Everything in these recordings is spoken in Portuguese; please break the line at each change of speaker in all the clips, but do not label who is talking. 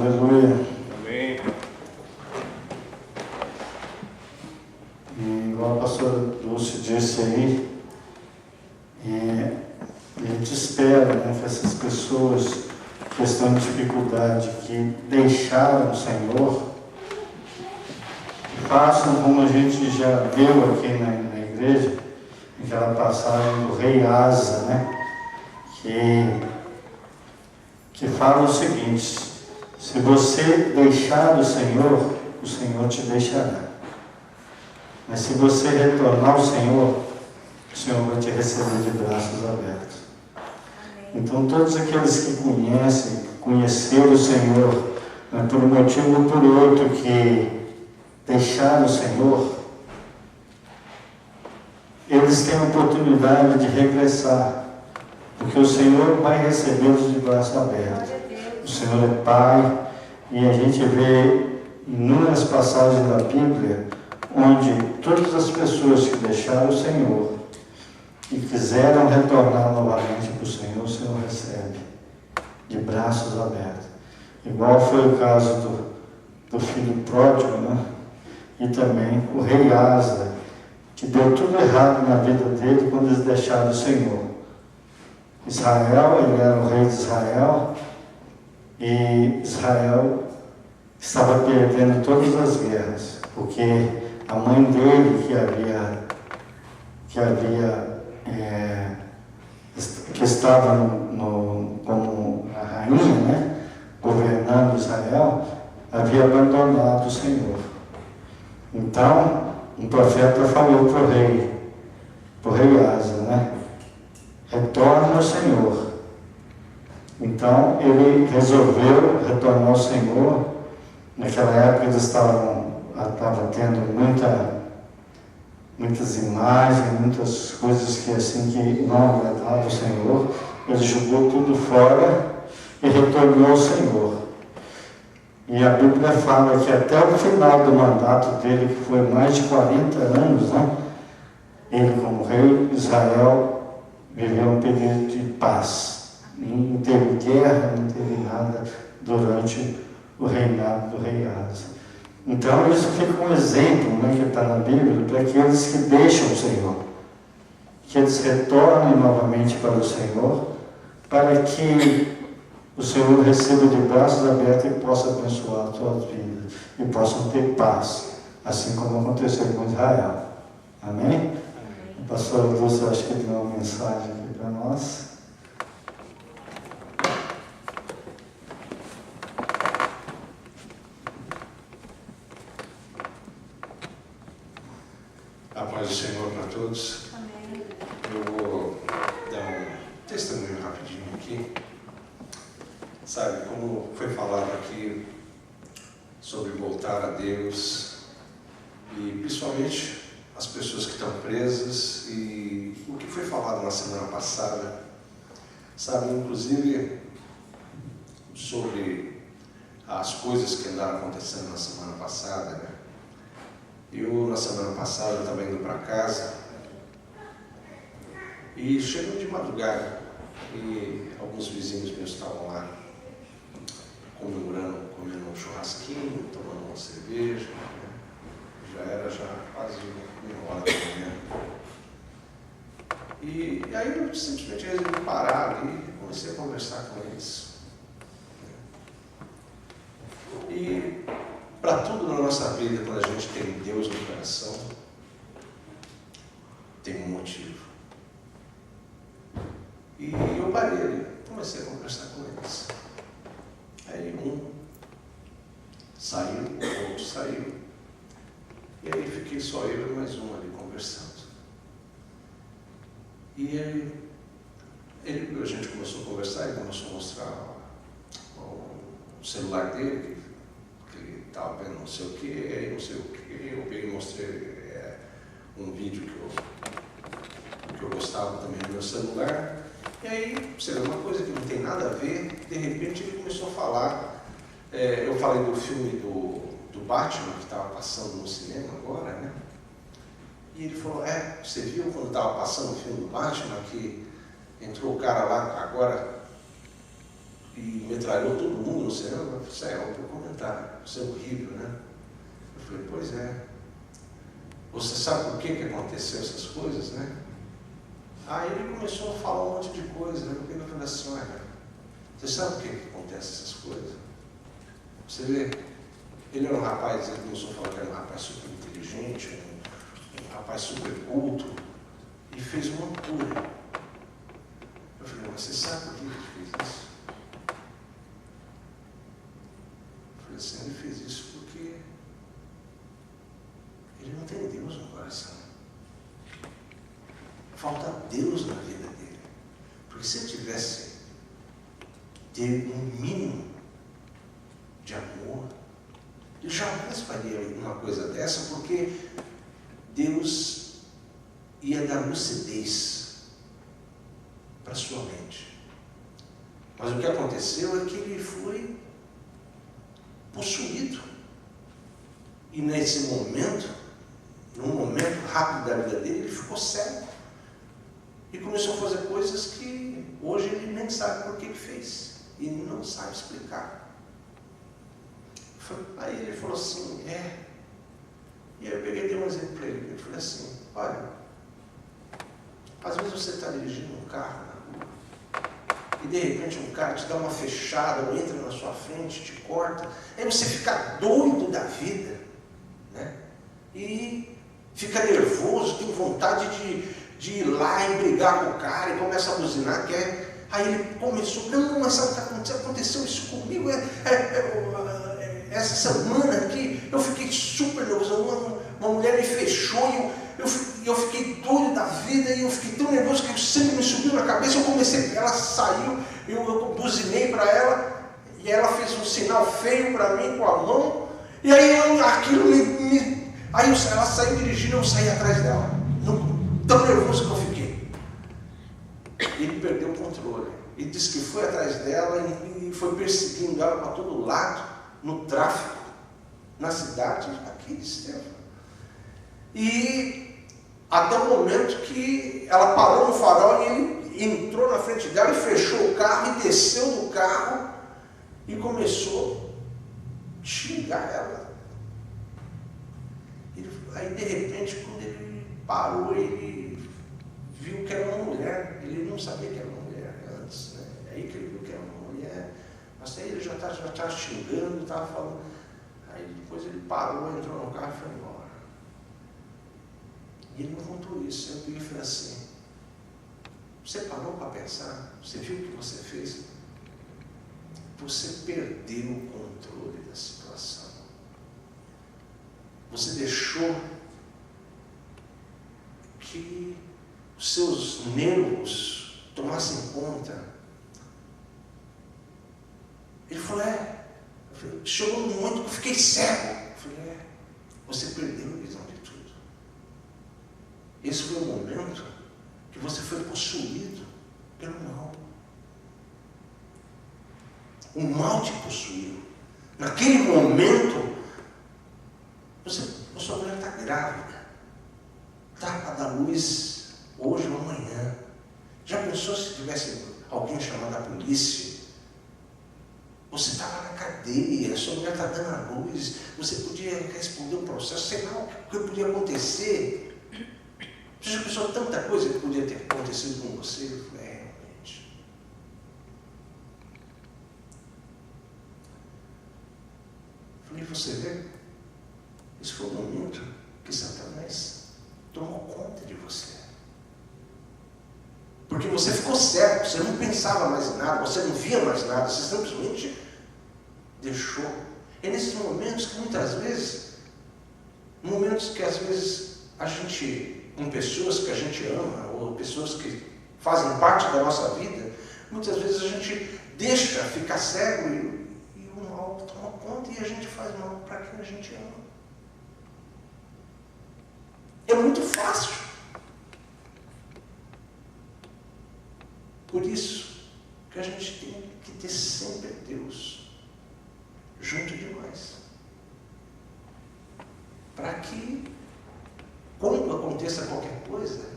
aleluia.
Amém.
E igual a pastora Dulce disse aí, a gente espera, né, que essas pessoas que estão em dificuldade, que deixaram o Senhor, façam como a gente já viu aqui na igreja, aquela passagem do rei Asa, né, que fala o seguinte: se você deixar o Senhor te deixará. Mas se você retornar ao Senhor, o Senhor vai te receber de braços abertos. Então, todos aqueles que conheceram o Senhor, né, por um motivo ou por outro, que deixaram o Senhor, eles têm a oportunidade de regressar, porque o Senhor vai recebê-los de braços abertos. O Senhor é Pai, e a gente vê inúmeras passagens da Bíblia onde todas as pessoas que deixaram o Senhor e quiseram retornar novamente para o Senhor recebe de braços abertos. Igual foi o caso do filho pródigo, né? E também o rei Asa, que deu tudo errado na vida dele quando eles deixaram o Senhor. Israel, ele era o rei de Israel, e Israel estava perdendo todas as guerras, porque a mãe dele, que estava como a rainha, né, governando Israel, havia abandonado o Senhor. Então, um profeta falou para o rei Asa, né, retorna ao Senhor. Então, ele resolveu retornar ao Senhor. Naquela época eles estavam tendo muitas imagens, muitas coisas que não agradavam o Senhor. Ele jogou tudo fora e retornou ao Senhor. E a Bíblia fala que até o final do mandato dele, que foi mais de 40 anos, né, ele como rei de Israel viveu um período de paz. Não teve guerra, não teve nada durante o reinado do rei Asa. Então isso fica um exemplo, né, que está na Bíblia, para aqueles que deixam o Senhor, que eles retornem novamente para o Senhor, para que o Senhor receba de braços abertos e possa abençoar as suas vidas, e possam ter paz, assim como aconteceu com Israel. Amém? O pastor Lúcio, acho que deu uma mensagem aqui para nós.
A paz do Senhor para todos.
Amém.
Eu vou dar um testemunho rapidinho aqui. Sabe, como foi falado aqui sobre voltar a Deus, e principalmente as pessoas que estão presas, e o que foi falado na semana passada, sabe, inclusive sobre as coisas que andaram acontecendo na semana passada, né? Eu, na semana passada, estava indo para casa e chegou de madrugada e alguns vizinhos meus estavam lá comemorando, comendo um churrasquinho, tomando uma cerveja, né? Já era quase 1h da manhã. E aí eu simplesmente resolvi parar ali e comecei a conversar com eles. E para tudo na nossa vida, quando a gente tem Deus no coração, tem um motivo. E eu parei ali, comecei a conversar com eles. Aí um saiu, o outro saiu. E aí fiquei só eu e mais um ali conversando. E aí a gente começou a conversar, ele começou a mostrar o celular dele, estava vendo não sei o que, não sei o que, eu peguei e mostrei um vídeo que eu gostava também no meu celular, e aí, você vê, uma coisa que não tem nada a ver, de repente ele começou a falar, eu falei do filme do Batman, que estava passando no cinema agora, né? E ele falou, você viu quando estava passando o filme do Batman, que entrou o cara lá agora, e metralhou todo mundo no cinema. Eu falei, é por comentário, isso é horrível, né? Eu falei, pois é. Você sabe por que aconteceu essas coisas, né? Aí ele começou a falar um monte de coisa. Eu falei assim, olha, você sabe por que acontecem essas coisas? Você vê, ele era um rapaz, ele começou a falar que era um rapaz super inteligente, um rapaz super culto, e fez uma loucura. Eu falei, mas você sabe por que ele fez isso? Eu falei assim, ele fez isso porque ele não tem Deus no coração. Falta Deus na vida dele. Porque se ele tivesse um mínimo de amor, ele jamais faria uma coisa dessa, porque Deus ia dar lucidez para sua mente. Mas o que aconteceu é que ele foi possuído. E nesse momento, num momento rápido da vida dele, ele ficou cego. E começou a fazer coisas que hoje ele nem sabe por que fez. E não sabe explicar. Aí ele falou assim, E aí eu peguei e dei um exemplo para ele. Eu falei assim, olha, às vezes você está dirigindo um carro na rua, e de repente um cara te dá uma fechada, ou entra na sua frente, te corta, aí você fica doido da vida, né? E fica nervoso, tem vontade de ir lá e brigar com o cara, e começa a buzinar, Aí ele começou, não, mas aconteceu isso comigo, essa semana aqui, eu fiquei super nervoso, uma mulher me fechou, e eu fiquei doido da vida, e eu fiquei tão nervoso que o sangue me subiu na cabeça, ela saiu, eu buzinei para ela, e ela fez um sinal feio para mim com a mão, e aí aí ela saiu dirigindo, eu saí atrás dela, tão nervoso que eu fiquei. Ele perdeu o controle. Ele disse que foi atrás dela e foi perseguindo ela para todo lado, no tráfico, na cidade aqui de Estevão. E até o momento que ela parou no farol e ele entrou na frente dela e fechou o carro e desceu do carro e começou a xingar ela. Aí de repente, quando ele parou, ele viu que era uma mulher. Ele não sabia que era uma mulher antes, né? Aí que ele viu que era uma mulher. Mas aí ele já estava xingando, estava falando. Aí depois ele parou, entrou no carro e foi embora. E ele me contou isso. Eu peguei e falei assim, você parou para pensar? Você viu o que você fez? Você perdeu o controle da situação. Você deixou que os seus nervos tomassem conta. Ele falou, chegou um momento que eu fiquei cego. Eu falei, você perdeu a visão de tudo. Esse foi o momento que você foi possuído pelo mal. O mal te possuiu. Naquele momento, sua mulher está grávida. Está para dar luz hoje ou amanhã. Já pensou se tivesse alguém chamado a polícia? Você está lá na cadeia, sua mulher está dando a luz, você podia responder um processo, sei lá o que podia acontecer. Você já pensou tanta coisa que podia ter acontecido com você? Eu falei, realmente. Eu falei, você vê? Esse foi o momento que Satanás tomou conta de você. Porque você ficou cego, você não pensava mais em nada, você não via mais nada, você simplesmente deixou. É nesses momentos que muitas vezes, momentos que às vezes a gente, com pessoas que a gente ama, ou pessoas que fazem parte da nossa vida, muitas vezes a gente deixa ficar cego e o mal toma conta e a gente faz mal para quem a gente ama. É muito fácil. Por isso que a gente tem que ter sempre Deus junto de nós. Para que, quando aconteça qualquer coisa,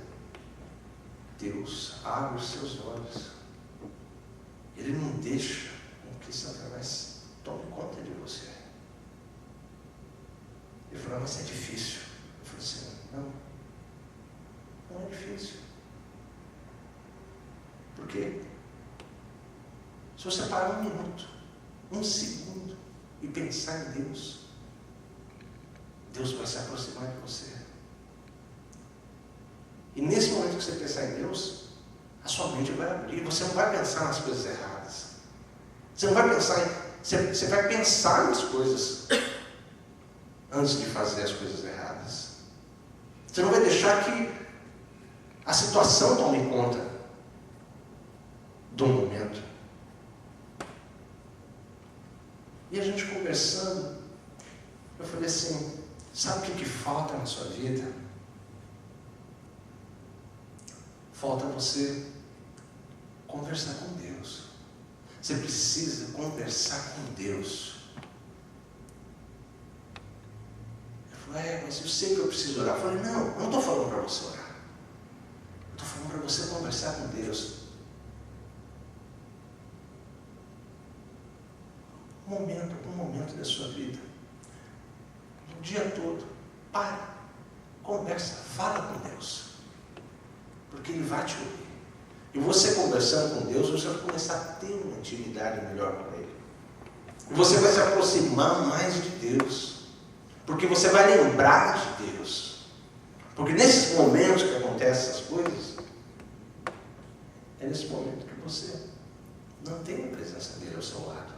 Deus abre os seus olhos. Ele não deixa mas é difícil. Eu falei assim, não é difícil. Por quê? Se você parar 1 minuto, 1 segundo e pensar em Deus, Deus vai se aproximar de você. E nesse momento que você pensar em Deus, a sua mente vai abrir. Você não vai pensar nas coisas erradas. Você não vai pensar você vai pensar nas coisas antes de fazer as coisas erradas. Você não vai deixar que a situação tome conta do momento. E a gente conversando, eu falei assim, sabe o que falta na sua vida? Falta você conversar com Deus. Você precisa conversar com Deus. Eu falei, mas eu sei que eu preciso orar. Eu falei, não estou falando para você orar. Eu estou falando para você conversar com Deus. Um momento da sua vida. O dia todo. Para. Conversa. Fala com Deus. Porque Ele vai te ouvir. E você conversando com Deus, você vai começar a ter uma intimidade melhor com Ele. E você vai se aproximar mais de Deus. Porque você vai lembrar de Deus. Porque nesses momentos que acontecem essas coisas, é nesse momento que você não tem a presença dele ao seu lado.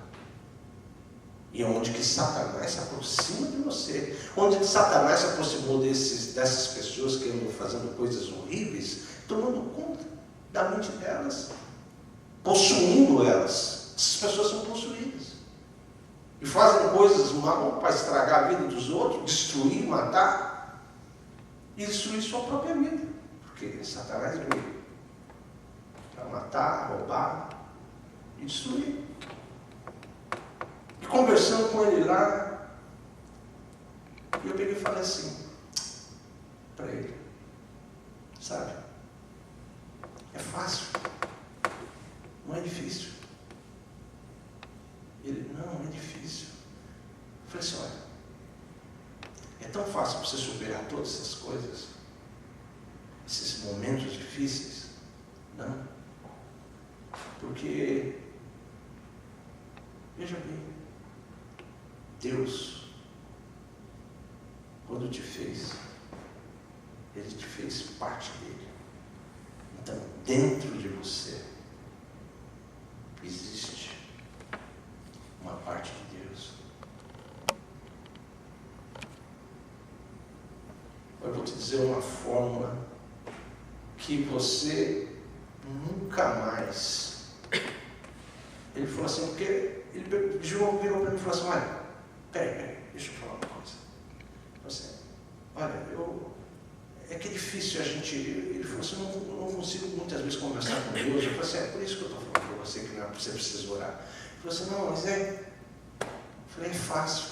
E é onde que Satanás se aproxima de você. Onde que Satanás se aproximou dessas pessoas que andam fazendo coisas horríveis, tomando conta da mente delas, possuindo elas. Essas pessoas são possuídas. E fazem coisas mal para estragar a vida dos outros, destruir, matar, e destruir sua própria vida. Porque Satanás veio para matar, roubar e destruir. E conversando com ele lá, eu peguei e falei assim para ele, sabe, é fácil, não é difícil. Ele, não é difícil. Eu falei assim, olha, é tão fácil para você superar todas essas coisas, esses momentos difíceis? Não. Porque, veja bem, Deus, quando te fez, Ele te fez parte dele. Então, dentro de você, existe uma parte de Deus. Eu vou te dizer uma fórmula que você nunca mais... Ele falou assim, porque ele virou para mim e falou assim, olha, peraí, deixa eu falar uma coisa. Você, olha, é que é difícil a gente... Ele falou assim, eu não consigo muitas vezes conversar com Deus. Eu falei assim, é por isso que eu estou falando para você que você precisa orar. Ele falou assim, não, mas eu falei, é fácil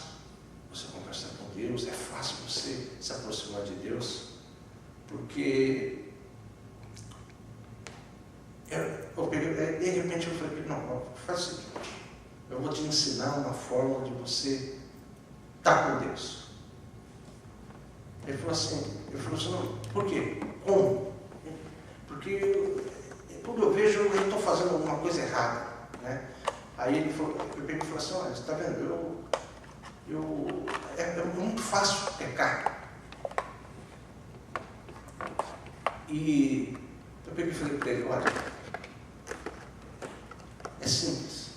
você conversar com Deus, é fácil você se aproximar de Deus, porque eu peguei, de repente eu falei, não, faz o seguinte, eu vou te ensinar uma forma de você estar com Deus. Ele falou assim, não, por quê? Como? Porque quando eu vejo, eu estou fazendo alguma coisa errada, né? Aí ele falou, eu peguei e falei assim, olha, você está vendo, é muito fácil pecar. E eu peguei e falei para ele, olha, é simples.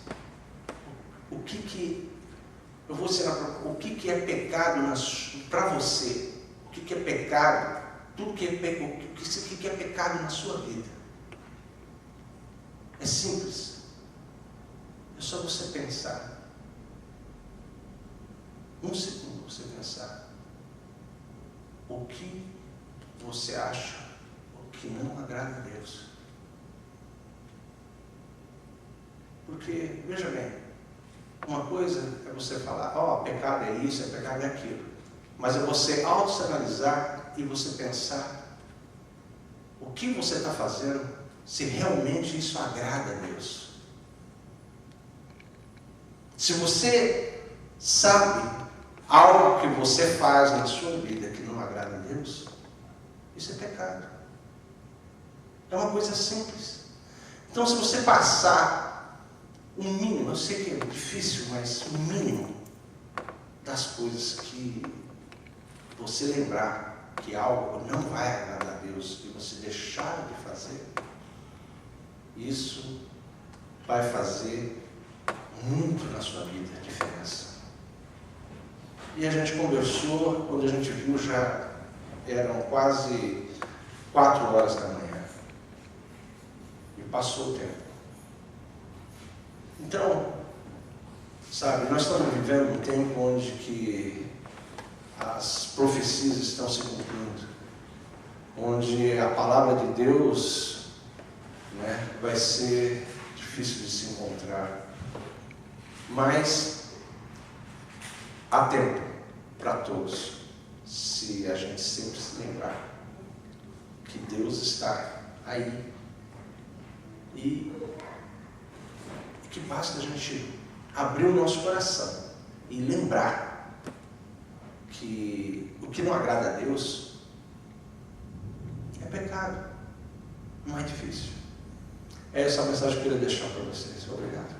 Eu vou ensinar o que é pecado para você. O que é pecado, tudo que é pecado na sua vida. É simples. É só você pensar. 1 segundo você pensar. O que você acha, o que não agrada a Deus. Porque, veja bem, uma coisa é você falar, pecado é isso, é pecado é aquilo. Mas é você auto-analisar e você pensar o que você está fazendo, se realmente isso agrada a Deus. Se você sabe algo que você faz na sua vida que não agrada a Deus, isso é pecado. É uma coisa simples. Então, se você passar o mínimo, eu sei que é difícil, mas o mínimo das coisas que você lembrar que algo não vai agradar a Deus e você deixar de fazer, isso vai fazer muito na sua vida a diferença. E a gente conversou, quando a gente viu já eram quase 4 horas da manhã. E passou o tempo. Então, sabe, nós estamos vivendo um tempo onde que as profecias estão se cumprindo. Onde a palavra de Deus, né, vai ser difícil de se encontrar. Mas há tempo para todos, se a gente sempre se lembrar que Deus está aí e que basta a gente abrir o nosso coração e lembrar que o que não agrada a Deus é pecado, não é difícil. É essa a mensagem que eu queria deixar para vocês. Obrigado.